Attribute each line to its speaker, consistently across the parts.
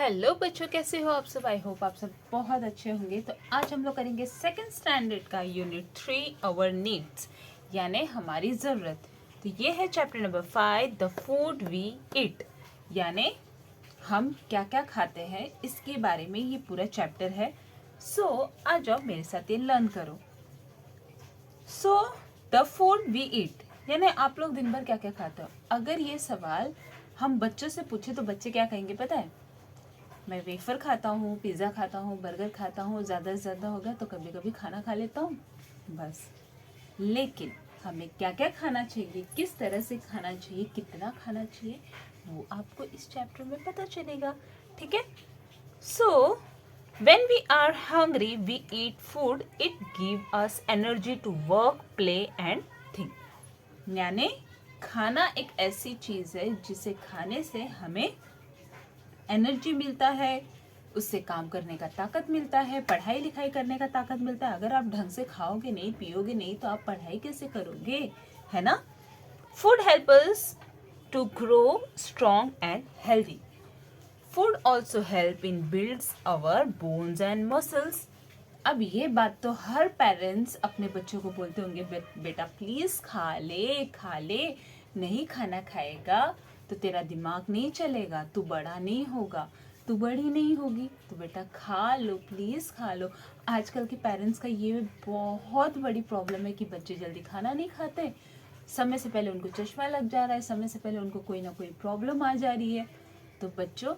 Speaker 1: Hello बच्चों, कैसे हो आप सब। आई होप आप सब बहुत अच्छे होंगे। तो आज हम लोग करेंगे सेकंड स्टैंडर्ड का यूनिट 3 आवर नीड्स, यानी हमारी ज़रूरत। तो ये है chapter number 5 the food we eat, यानी हम क्या क्या खाते हैं इसके बारे में ये पूरा चैप्टर है। सो आ जाओ मेरे साथ ये लर्न करो। So the food we eat, यानी आप लोग दिन भर क्या क्या खाते हो। अगर ये सवाल हम बच्चों से पूछे तो बच्चे क्या कहेंगे पता है? मैं वेफर खाता हूँ, पिज़्ज़ा खाता हूँ, बर्गर खाता हूँ, ज़्यादा से ज़्यादा होगा तो कभी कभी खाना खा लेता हूँ बस। लेकिन हमें क्या क्या खाना चाहिए, किस तरह से खाना चाहिए, कितना खाना चाहिए, वो आपको इस चैप्टर में पता चलेगा। ठीक है। सो when we are hungry we eat food, it give us energy to work, play and think। यानी खाना एक ऐसी चीज़ है जिसे खाने से हमें एनर्जी मिलता है, उससे काम करने का ताकत मिलता है, पढ़ाई लिखाई करने का ताकत मिलता है। अगर आप ढंग से खाओगे नहीं, पियोगे नहीं तो आप पढ़ाई कैसे करोगे, है ना। Food help us to grow strong and healthy. Food also help in builds our bones and muscles. अब ये बात तो हर पेरेंट्स अपने बच्चों को बोलते होंगे, बेटा प्लीज खा ले, नहीं खाना खाएगा तो तेरा दिमाग नहीं चलेगा, तू बड़ा नहीं होगा, तू बड़ी नहीं होगी, तो बेटा खा लो, प्लीज खा लो। आजकल के पेरेंट्स का ये बहुत बड़ी प्रॉब्लम है कि बच्चे जल्दी खाना नहीं खाते, समय से पहले उनको चश्मा लग जा रहा है, समय से पहले उनको कोई ना कोई प्रॉब्लम आ जा रही है। तो बच्चों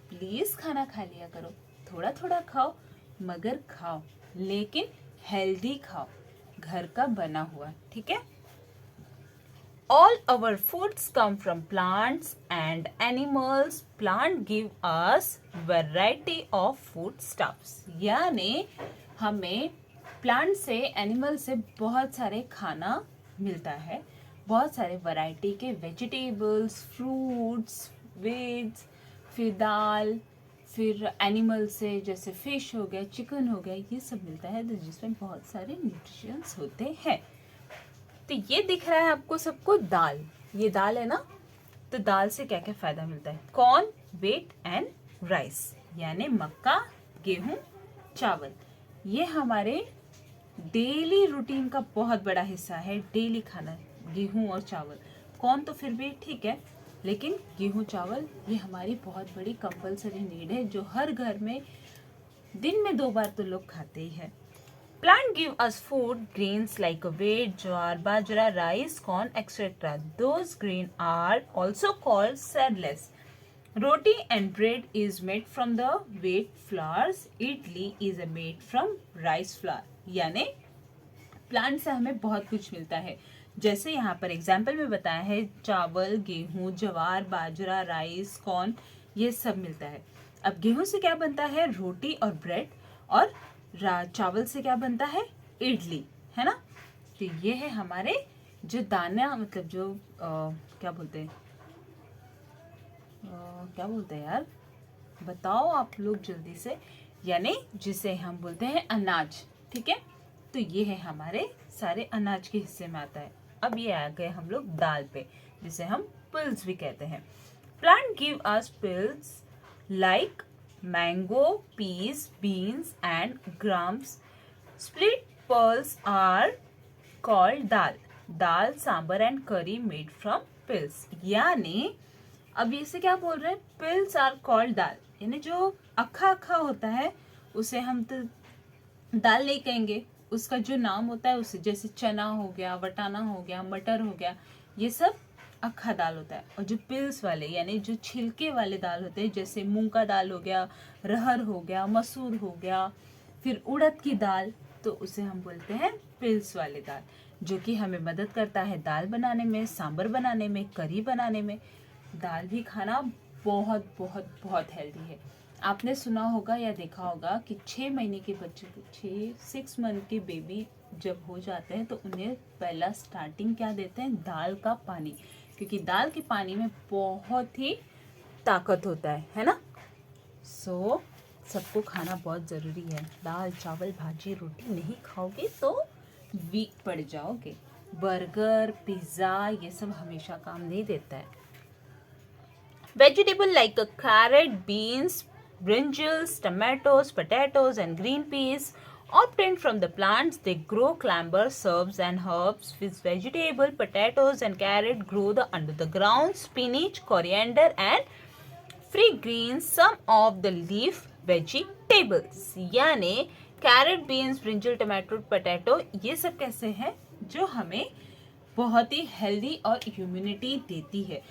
Speaker 1: प्लीज खाना खा लिया करो, थोड़ा थोड़ा खाओ मगर खाओ, लेकिन हेल्दी खाओ, घर का बना हुआ। ठीक है। All our foods come from plants and animals. Plant give us variety of food stuffs। यानी हमें प्लांट से, एनिमल से बहुत सारे खाना मिलता है, बहुत सारे वैरायटी के वेजिटेबल्स, फ्रूट्स, वेज, फिर दाल, फिर एनिमल से जैसे फिश हो गया, चिकन हो गया, ये सब मिलता है तो जिसमें बहुत सारे न्यूट्रिशंस होते हैं। तो ये दिख रहा है आपको सबको दाल, ये दाल है ना। तो दाल से क्या क्या फायदा मिलता है? कॉर्न, व्हीट एंड राइस, यानी मक्का, गेहूं, चावल। ये हमारे डेली रूटीन का बहुत बड़ा हिस्सा है, डेली खाना, गेहूं और चावल। कॉर्न तो फिर भी ठीक है, लेकिन गेहूं चावल ये हमारी बहुत बड़ी कंपलसरी नीड है, जो हर घर में दिन में 2 बार तो लोग खाते ही है। Plant give us food, grains like wheat, jowar, bajra, rice, corn, etc. Those grains are also called seedless. Roti and bread is made from the wheat flours. Idli is made from rice flour. यानी plant से हमें बहुत कुछ मिलता है। जैसे यहाँ पर एग्जाम्पल में बताया है, चावल, गेहूं, ज्वार, बाजरा, राइस, कॉर्न, ये सब मिलता है। अब गेहूं से क्या बनता है? रोटी और ब्रेड। और चावल से क्या बनता है? इडली, है ना। तो ये है हमारे जो दाना, मतलब जो क्या बोलते हैं, क्या बोलते हैं यार, बताओ आप लोग जल्दी से। यानी जिसे हम बोलते हैं अनाज। ठीक है। तो ये है हमारे सारे अनाज के हिस्से में आता है। अब ये आ गए हम लोग दाल पे, जिसे हम पिल्स भी कहते हैं। Plant give us pulses like mango, peas, beans and grams. Split pulses are called dal. Dal, sambar and curry made from pulses. यानी अब इसे क्या बोल रहे हैं? पिल्स आर कॉल्ड दाल, यानी जो अक्खा अक्खा होता है उसे हम तो दाल नहीं कहेंगे, उसका जो नाम होता है उसे, जैसे चना हो गया, वटाना हो गया, मटर हो गया, ये सब अक्खा दाल होता है। और जो पिल्स वाले यानी जो छिलके वाले दाल होते हैं, जैसे मूंग का दाल हो गया, रहर हो गया, मसूर हो गया, फिर उड़द की दाल, तो उसे हम बोलते हैं पिल्स वाले दाल, जो कि हमें मदद करता है दाल बनाने में, सांबर बनाने में, करी बनाने में। दाल भी खाना बहुत बहुत बहुत हेल्दी है। आपने सुना होगा या देखा होगा कि 6 महीने के बच्चे को, 6 मंथ के बेबी जब हो जाते हैं तो उन्हें पहला स्टार्टिंग क्या देते हैं? दाल का पानी, क्योंकि दाल के पानी में बहुत ही ताकत होता है ना। सो सबको खाना बहुत ज़रूरी है। दाल, चावल, भाजी, रोटी नहीं खाओगे तो वीक पड़ जाओगे। बर्गर, पिज़्ज़ा, ये सब हमेशा काम नहीं देता है। Vegetable like a carrot, beans, brinjals, tomatoes, potatoes, and green peas. Obtained from the plants, they grow clambers, herbs, and herbs. With vegetable, potatoes, and carrot grow under the ground. Spinach, coriander, and free greens, some of the leaf vegetables. यानी carrot, beans, brinjal, tomato, potato, ये सब कैसे हैं जो हमें बहुत ही healthy और immunity देती है।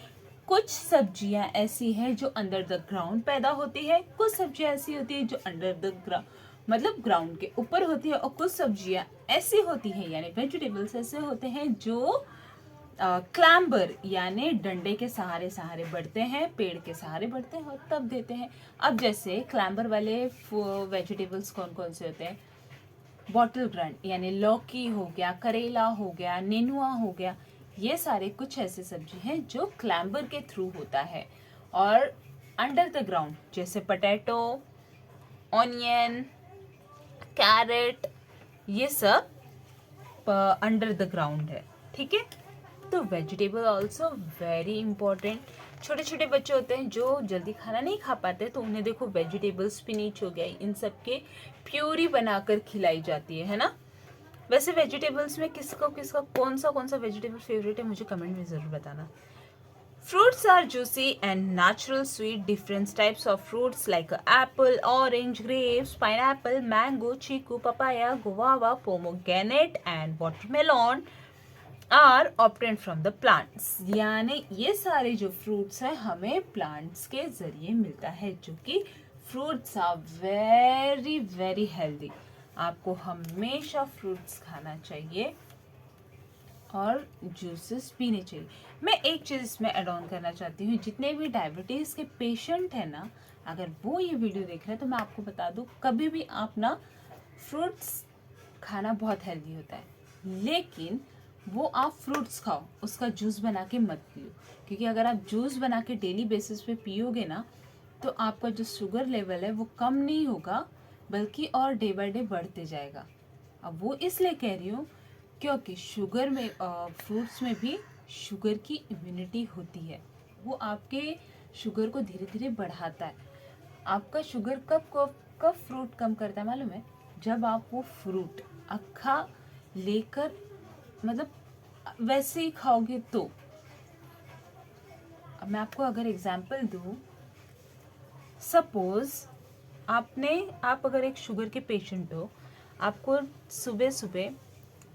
Speaker 1: कुछ सब्जियां ऐसी हैं जो अंडर द ग्राउंड पैदा होती है, कुछ सब्जियां ऐसी होती है जो अंडर द मतलब ग्राउंड के ऊपर होती है, और कुछ सब्जियां ऐसी होती हैं यानी वेजिटेबल्स ऐसे होते हैं जो क्लैम्बर यानी डंडे के सहारे सहारे बढ़ते हैं, पेड़ के सहारे बढ़ते हैं और तब देते हैं। अब जैसे क्लैम्बर वाले वेजिटेबल्स कौन कौन से होते हैं? बॉटल ग्राउंड यानी लौकी हो गया, करेला हो गया, नेनुआ हो गया, ये सारे कुछ ऐसे सब्जी हैं जो क्लैम्बर के थ्रू होता है। और अंडर द ग्राउंड जैसे पोटैटो, ऑनियन, कैरेट, ये सब अंडर द ग्राउंड है, ठीक है। तो वेजिटेबल ऑल्सो वेरी इंपॉर्टेंट। छोटे छोटे बच्चे होते हैं जो जल्दी खाना नहीं खा पाते, तो उन्हें देखो वेजिटेबल, स्पिनिच हो गया, इन सब के प्यूरी बनाकर खिलाई जाती है ना। वैसे वेजिटेबल्स में किसका कौन सा वेजिटेबल फेवरेट है, मुझे कमेंट में ज़रूर बताना। Fruits are juicy and natural sweet. Different types of fruits like apple, orange, grapes, pineapple, mango, chiku, papaya, guava, pomegranate and watermelon are obtained from the plants. यानी ये सारे जो fruits हैं हमें plants के जरिए मिलता है, जो कि fruits are very very healthy. आपको हमेशा fruits खाना चाहिए और जूसेस पीने चाहिए। मैं एक चीज़ इसमें ऐड ऑन करना चाहती हूँ, जितने भी डायबिटीज़ के पेशेंट हैं ना, अगर वो ये वीडियो देख रहे हैं तो मैं आपको बता दूँ, कभी भी आप ना फ्रूट्स खाना बहुत हेल्दी होता है, लेकिन वो आप फ्रूट्स खाओ, उसका जूस बना के मत पियो, क्योंकि अगर आप जूस बना के डेली बेसिस पे पियोगे ना तो आपका जो शुगर लेवल है वो कम नहीं होगा, बल्कि और डे बाय डे बढ़ते जाएगा। अब वो इसलिए कह रही हूँ क्योंकि शुगर में फ्रूट्स में भी शुगर की इम्यूनिटी होती है, वो आपके शुगर को धीरे धीरे बढ़ाता है। आपका शुगर कब फ्रूट कम करता है मालूम है? जब आप वो फ्रूट अक्खा लेकर मतलब वैसे ही खाओगे तो। अब मैं आपको अगर एग्जांपल दूँ, सपोज आप अगर एक शुगर के पेशेंट हो, आपको सुबह सुबह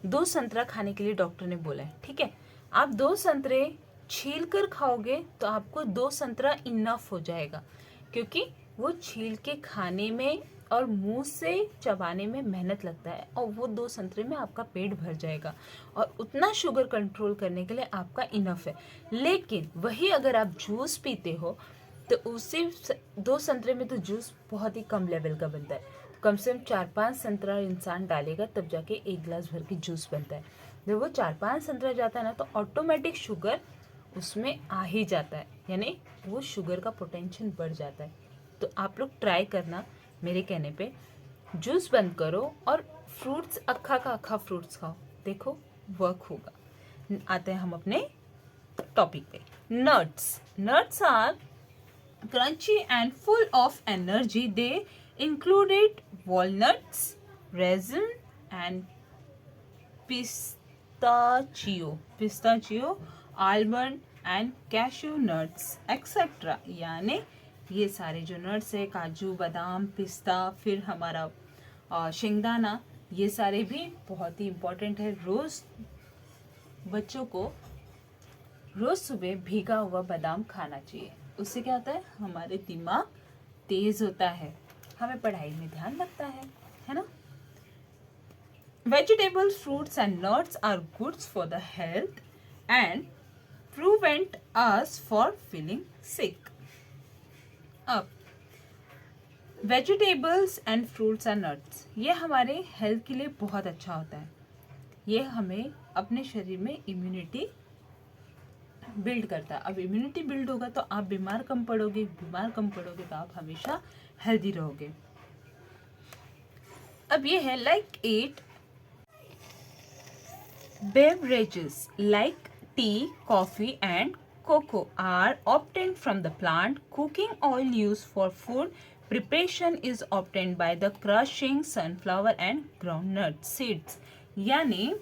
Speaker 1: 2 संतरा खाने के लिए डॉक्टर ने बोला है, ठीक है। आप 2 संतरे छील कर खाओगे तो आपको 2 संतरा इनफ हो जाएगा, क्योंकि वो छील के खाने में और मुंह से चबाने में मेहनत लगता है, और वो 2 संतरे में आपका पेट भर जाएगा, और उतना शुगर कंट्रोल करने के लिए आपका इनफ है। लेकिन वही अगर आप जूस पीते हो तो उसी 2 संतरे में तो जूस बहुत ही कम लेवल का बनता है, कम से कम 4-5 संतरा इंसान डालेगा तब जाके 1 गिलास भर के जूस बनता है। जब वो 4-5 संतरा जाता है ना तो ऑटोमेटिक शुगर उसमें आ ही जाता है, यानी वो शुगर का पोटेंशियल बढ़ जाता है। तो आप लोग ट्राई करना मेरे कहने पे, जूस बंद करो और फ्रूट्स अक्खा का अक्खा फ्रूट्स खाओ, देखो वर्क होगा। आते हैं हम अपने टॉपिक पे। Nuts are crunchy and full of energy. They included walnuts, raisin and pistachio, almond and cashew nuts, etc. यानी ये सारे जो नट्स है, काजू, बादाम, पिस्ता, फिर हमारा शेंगदाना, ये सारे भी बहुत ही इम्पोर्टेंट है। रोज़ बच्चों को रोज़ सुबह भीगा हुआ बादाम खाना चाहिए, उससे क्या होता है, हमारे दिमाग तेज होता है, हमें पढ़ाई में ध्यान लगता है ना। Vegetables, fruits and nuts are goods for the health and prevent us for feeling sick. अब vegetables and fruits and nuts ये हमारे हेल्थ के लिए बहुत अच्छा होता है, ये हमें अपने शरीर में इम्यूनिटी बिल्ड करता है। अब इम्यूनिटी बिल्ड होगा तो आप बीमार कम पड़ोगे तो आप हमेशा हेल्दी रहोगे। अब ये है like 8 beverages like T, coffee and cocoa are obtained from the plant. Cooking oil used for food preparation is obtained by the crushing sunflower and groundnut seeds. यानी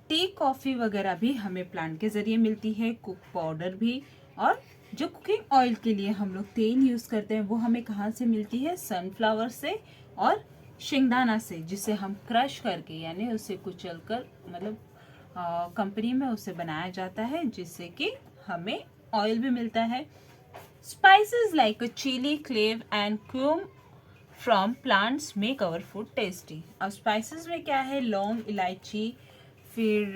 Speaker 1: टी कॉफ़ी वगैरह भी हमें प्लांट के ज़रिए मिलती है, कुक पाउडर भी, और जो कुकिंग ऑयल के लिए हम लोग तेल यूज़ करते हैं वो हमें कहाँ से मिलती है, सनफ्लावर से और शेंगदाना से, जिसे हम क्रश करके यानी उसे कुचल कर मतलब कंपनी में उसे बनाया जाता है, जिससे कि हमें ऑयल भी मिलता है। Spices like chili, clove and cumin from plants make our food tasty. अब स्पाइसेस में क्या है, लौंग, इलायची, फिर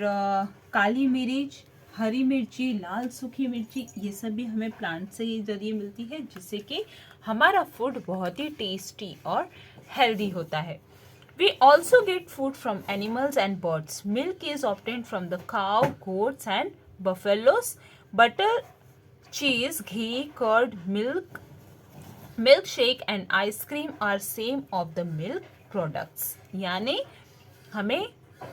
Speaker 1: काली मिर्च, हरी मिर्ची, लाल सूखी मिर्ची, ये सब भी हमें प्लांट से ही जरिए मिलती है, जिससे कि हमारा फूड बहुत ही टेस्टी और हेल्दी होता है। We also get food from animals and birds. Milk is obtained from the cow, goats and buffaloes. Butter, cheese, ghee, curd, milk, milkshake and ice cream are same of the milk products. यानी हमें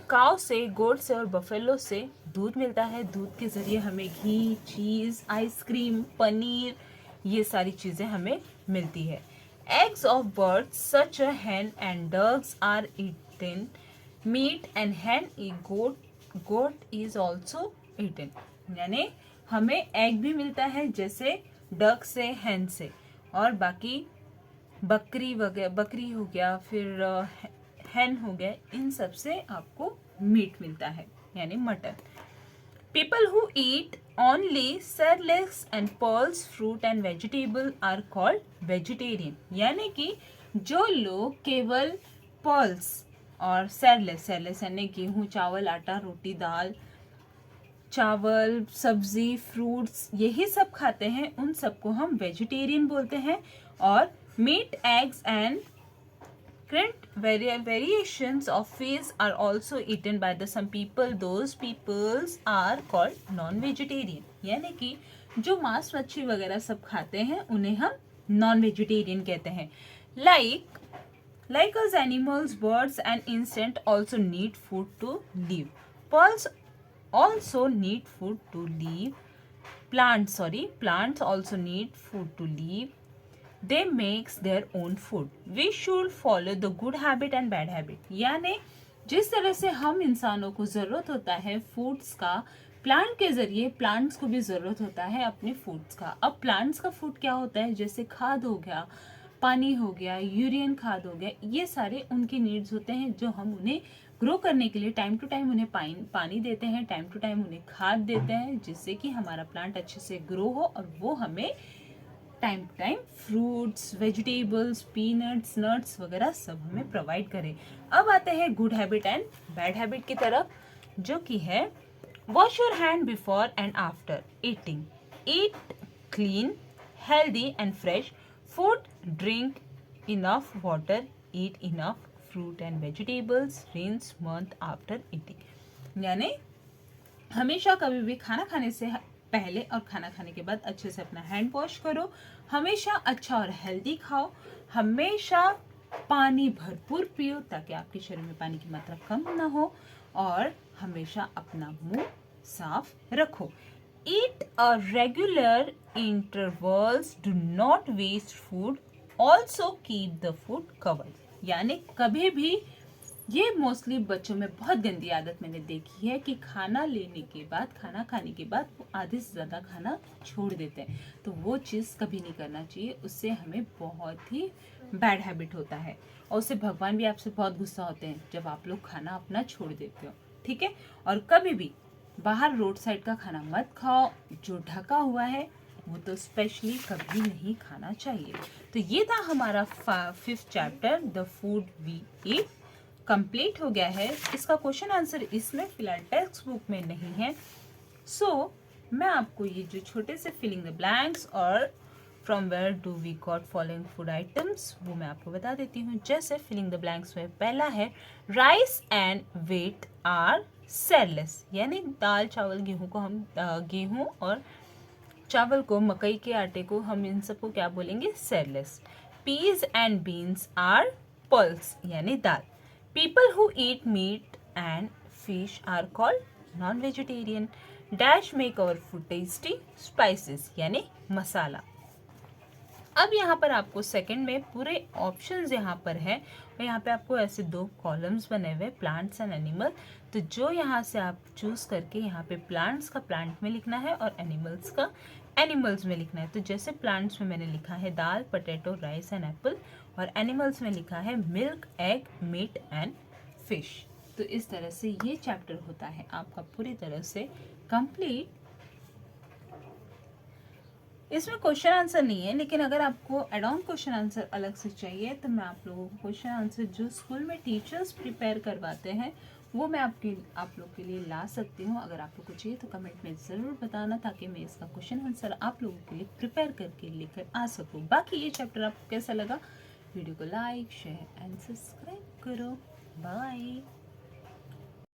Speaker 1: काव से, गोट से और buffalo से दूध मिलता है। दूध के ज़रिए हमें घी, चीज़, आइसक्रीम, पनीर, ये सारी चीज़ें हमें मिलती है। Eggs of birds such a hen and ducks are eaten. Meat and hen eat goat is also eaten. यानी हमें एग भी मिलता है, जैसे डक से, hen से, और बाकी बकरी वगैरह, बकरी हो गया, फिर hen हो गया, इन सब से आपको मीट मिलता है यानी mutton. People who eat only cereals and pearls, fruit and vegetable are called vegetarian. यानी कि जो लोग केवल pearls और cereals यानी गेहूँ, चावल, आटा, रोटी, दाल, चावल, सब्जी, फ्रूट्स, यही सब खाते हैं, उन सबको हम वेजिटेरियन बोलते हैं। और meat, eggs and variations of fish are also eaten by the some people. Those peoples are called non-vegetarian. यानी कि जो मांस, मच्छी वगैरह सब खाते हैं उन्हें हम नॉन वेजिटेरियन कहते हैं। Like us animals, birds and insects also need food to live. Pearls also need food to live. Plants also need food to live. They makes their own food. We should follow the good habit and bad habit. यानी जिस तरह से हम इंसानों को ज़रूरत होता है फूड्स का, प्लांट के ज़रिए प्लांट्स को भी ज़रूरत होता है अपने फूड्स का। अब प्लांट्स का फूड क्या होता है, जैसे खाद हो गया, पानी हो गया, यूरियन खाद हो गया, ये सारे उनके नीड्स होते हैं, जो हम उन्हें ग्रो करने के लिए टाइम टू टाइम उन्हें पानी देते हैं, टाइम टू टाइम उन्हें खाद देते हैं, जिससे कि हमारा प्लांट अच्छे से ग्रो हो और वो हमें time to time fruits, vegetables, peanuts, nuts वगैरह सब हमें प्रोवाइड करें। अब आते हैं good habit and bad habit की तरफ, जो कि है wash your hand before and after eating, eat clean, healthy and fresh food, drink enough water, eat enough fruit and vegetables, rinse mouth after eating. यानी हमेशा कभी भी खाना खाने से पहले और खाना खाने के बाद अच्छे से अपना हैंड वॉश करो, हमेशा अच्छा और हेल्दी खाओ, हमेशा पानी भरपूर पियो ताकि आपके शरीर में पानी की मात्रा कम ना हो, और हमेशा अपना मुंह साफ रखो। Eat a regular intervals, do not waste food, also keep the food covered. यानी कभी भी, ये मोस्टली बच्चों में बहुत गंदी आदत मैंने देखी है कि खाना लेने के बाद, खाना खाने के बाद वो आधे से ज़्यादा खाना छोड़ देते हैं, तो वो चीज़ कभी नहीं करना चाहिए, उससे हमें बहुत ही बैड हैबिट होता है, और उससे भगवान भी आपसे बहुत गुस्सा होते हैं जब आप लोग खाना अपना छोड़ देते हो, ठीक है। और कभी भी बाहर रोड साइड का खाना मत खाओ, जो ढका हुआ है वो तो स्पेशली कभी नहीं खाना चाहिए। तो ये था हमारा 5th chapter, the food we eat, complete हो गया है। इसका क्वेश्चन आंसर इसमें फिलहाल टेक्स्ट बुक में नहीं है, सो मैं आपको ये जो छोटे से फिलिंग द ब्लैंक्स और from where do we got following food items, वो मैं आपको बता देती हूँ। जैसे फिलिंग द ब्लैंक्स में पहला है राइस एंड व्हीट आर सेललेस, यानी दाल, चावल, गेहूँ को हम गेहूँ और चावल को, मकई के आटे को, हम इन सबको क्या बोलेंगे, सेललेस। Peas and beans are pulses, यानी दाल। People who eat meat and fish are called non-vegetarian. Dash make our food tasty. Spices यानी मसाला। अब यहाँ पर आपको सेकंड में पूरे ऑप्शंस यहाँ पर है और यहाँ पे आपको ऐसे 2 कॉलम्स बने हुए प्लांट्स एंड एनिमल। तो जो यहाँ से आप चूज़ करके यहाँ पे प्लांट्स का प्लांट में लिखना है और एनिमल्स का एनिमल्स में लिखना है। तो जैसे प्लांट्स में मैंने लिखा है dal, potato, rice and apple, और एनिमल्स में लिखा है milk, egg, meat and fish. तो इस तरह से ये चैप्टर होता है आपका पूरी तरह से कंप्लीट। इसमें क्वेश्चन आंसर नहीं है, लेकिन अगर आपको एड ऑन क्वेश्चन आंसर अलग से चाहिए तो मैं आप लोगों को क्वेश्चन आंसर जो स्कूल में टीचर्स प्रिपेयर करवाते हैं वो मैं आप लोग के लिए ला सकती हूँ। अगर आप लोग को चाहिए तो कमेंट में ज़रूर बताना, ताकि मैं इसका क्वेश्चन आंसर आप लोगों के लिए प्रिपेयर करके लेकर आ सकूँ। बाकी ये चैप्टर आपको कैसा लगा, वीडियो को लाइक, शेयर एंड सब्सक्राइब करो। बाय।